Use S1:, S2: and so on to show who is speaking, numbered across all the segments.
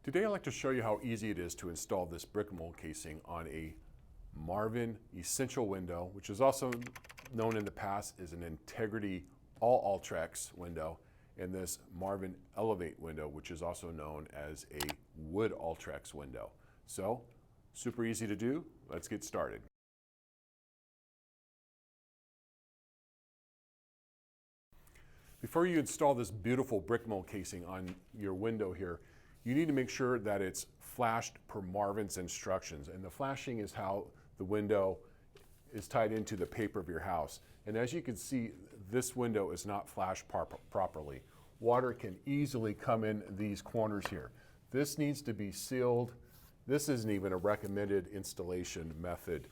S1: Today I'd like to show you how easy it is to install this brick mold casing on a Marvin Essential window, which is also known in the past as an Integrity All Ultrex window, and this Marvin Elevate window, which is also known as a Wood Ultrex window. So, super easy to do. Let's get started. Before you install this beautiful brick mold casing on your window here, you need to make sure that it's flashed per Marvin's instructions. And the flashing is how the window is tied into the paper of your house. And as you can see, this window is not flashed properly. Water can easily come in these corners here. This needs to be sealed. This isn't even a recommended installation method.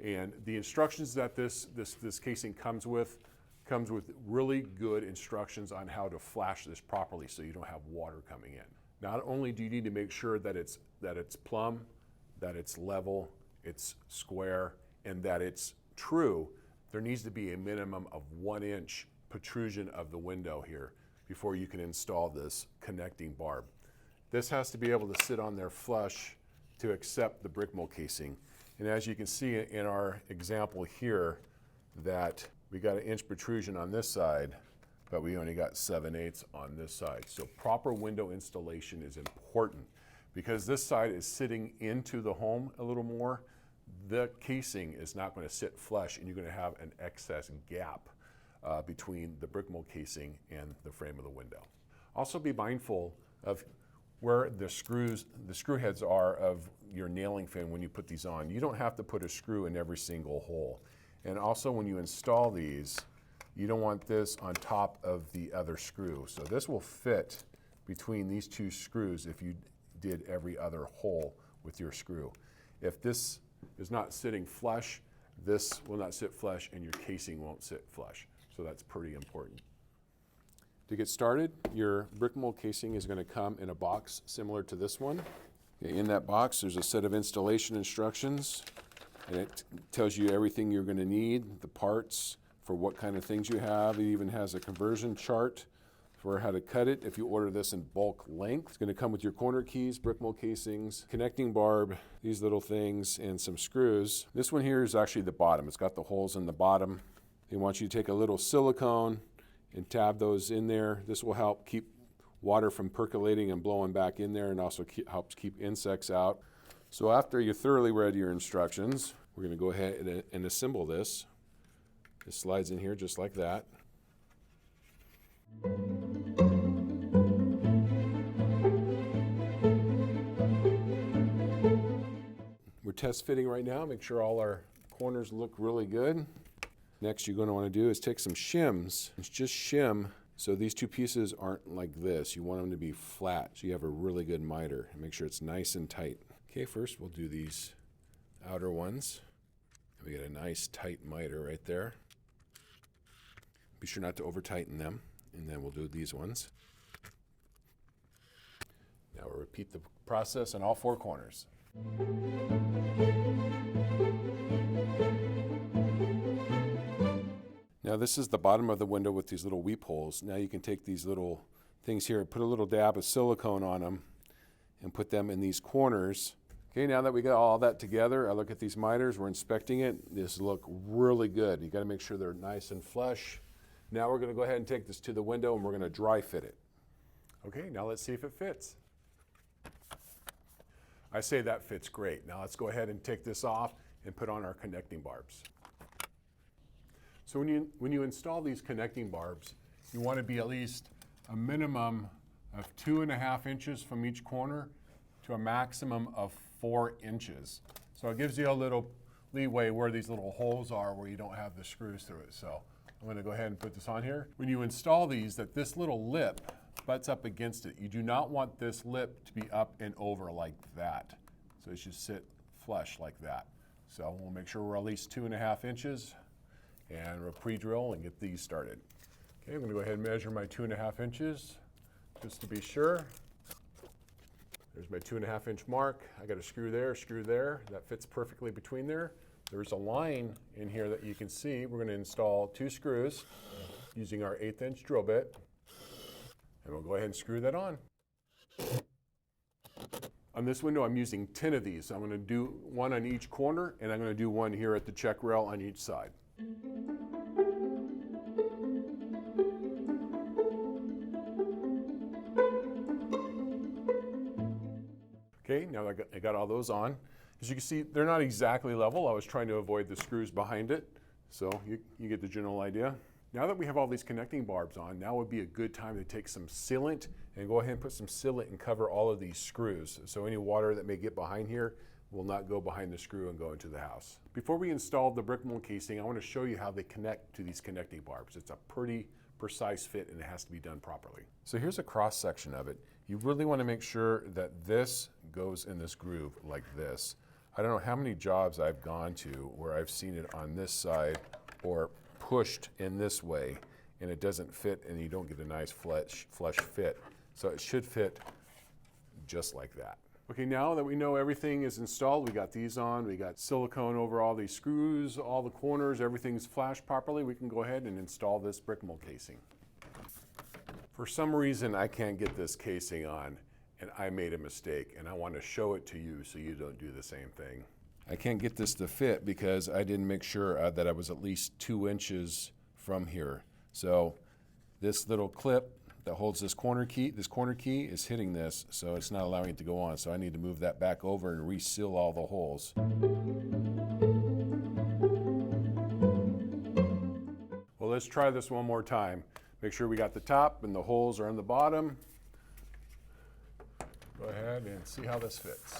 S1: And the instructions that this casing comes with really good instructions on how to flash this properly so you don't have water coming in. Not only do you need to make sure that it's plumb, that it's level, it's square, and that it's true, there needs to be a minimum of 1 inch protrusion of the window here before you can install this connecting barb. This has to be able to sit on there flush to accept the brick mold casing. And as you can see in our example here, that we got 1 inch protrusion on this side, but we only got 7/8 on this side. So proper window installation is important because this side is sitting into the home a little more. The casing is not going to sit flush and you're going to have an excess gap between the brick mold casing and the frame of the window. Also be mindful of where the screw heads are of your nailing fin when you put these on. You don't have to put a screw in every single hole. And also when you install these, you don't want this on top of the other screw. So this will fit between these two screws if you did every other hole with your screw. If this is not sitting flush, this will not sit flush and your casing won't sit flush. So that's pretty important. To get started, your brick mold casing is going to come in a box similar to this one. In that box, there's a set of installation instructions, and it tells you everything you're going to need, the parts, for what kind of things you have. It even has a conversion chart for how to cut it if you order this in bulk length. It's going to come with your corner keys, brick mold casings, connecting barb, these little things, and some screws. This one here is actually the bottom. It's got the holes in the bottom. They want you to take a little silicone and tab those in there. This will help keep water from percolating and blowing back in there, and also helps keep insects out. So after you thoroughly read your instructions, we're going to go ahead and assemble this. It slides in here just like that. We're test fitting right now. Make sure all our corners look really good. Next, you're going to want to do is take some shims. It's just shim so these two pieces aren't like this. You want them to be flat so you have a really good miter. And make sure it's nice and tight. Okay, first we'll do these outer ones. We get a nice tight miter right there. Be sure not to over tighten them, and then we'll do these ones. Now we'll repeat the process on all 4 corners. Now this is the bottom of the window with these little weep holes. Now you can take these little things here and put a little dab of silicone on them and put them in these corners. Okay, now that we got all that together, I look at these miters, we're inspecting it. These look really good. You got to make sure they're nice and flush. Now we're going to go ahead and take this to the window and we're going to dry fit it. Okay, now let's see if it fits. I say that fits great. Now let's go ahead and take this off and put on our connecting barbs. So when you install these connecting barbs, you want to be at least a minimum of 2.5 inches from each corner to a maximum of 4 inches. So it gives you a little leeway where these little holes are where you don't have the screws through it. So I'm going to go ahead and put this on here. When you install these, that this little lip butts up against it. You do not want this lip to be up and over like that. So it should sit flush like that. So we'll make sure we're at least 2.5 inches, and we'll pre-drill and get these started. Okay, I'm going to go ahead and measure my 2.5 inches just to be sure. There's my 2.5 inch mark. I got a screw there, that fits perfectly between there. There's a line in here that you can see. We're going to install 2 screws using our 1/8 inch drill bit. And we'll go ahead and screw that on. On this window, I'm using 10 of these. I'm going to do one on each corner, and I'm going to do one here at the check rail on each side. Okay, now I got all those on. As you can see, they're not exactly level. I was trying to avoid the screws behind it, so you get the general idea. Now that we have all these connecting barbs on, now would be a good time to take some sealant and go ahead and put some sealant and cover all of these screws. So any water that may get behind here will not go behind the screw and go into the house. Before we install the brick mold casing, I want to show you how they connect to these connecting barbs. It's a pretty precise fit and it has to be done properly. So here's a cross section of it. You really want to make sure that this goes in this groove like this. I don't know how many jobs I've gone to where I've seen it on this side or pushed in this way and it doesn't fit and you don't get a nice flush fit. So it should fit just like that. Okay, now that we know everything is installed, we got these on, we got silicone over all these screws, all the corners, everything's flashed properly, we can go ahead and install this brick mold casing. For some reason, I can't get this casing on and I made a mistake and I want to show it to you so you don't do the same thing. I can't get this to fit because I didn't make sure that I was at least 2 inches from here. So this little clip that holds this corner key is hitting this, so it's not allowing it to go on. So I need to move that back over and reseal all the holes. Well, let's try this one more time. Make sure we got the top and the holes are on the bottom. Go ahead and see how this fits.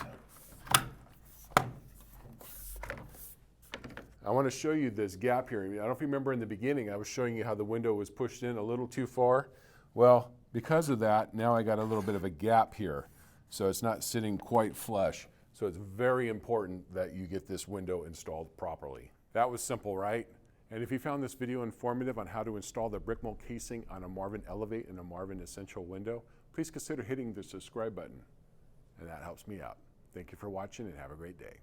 S1: I want to show you this gap here. I don't know if you remember in the beginning, I was showing you how the window was pushed in a little too far. Well, because of that, now I got a little bit of a gap here. So it's not sitting quite flush. So it's very important that you get this window installed properly. That was simple, right? And if you found this video informative on how to install the brick mold casing on a Marvin Elevate and a Marvin Essential window, please consider hitting the subscribe button. And that helps me out. Thank you for watching and have a great day.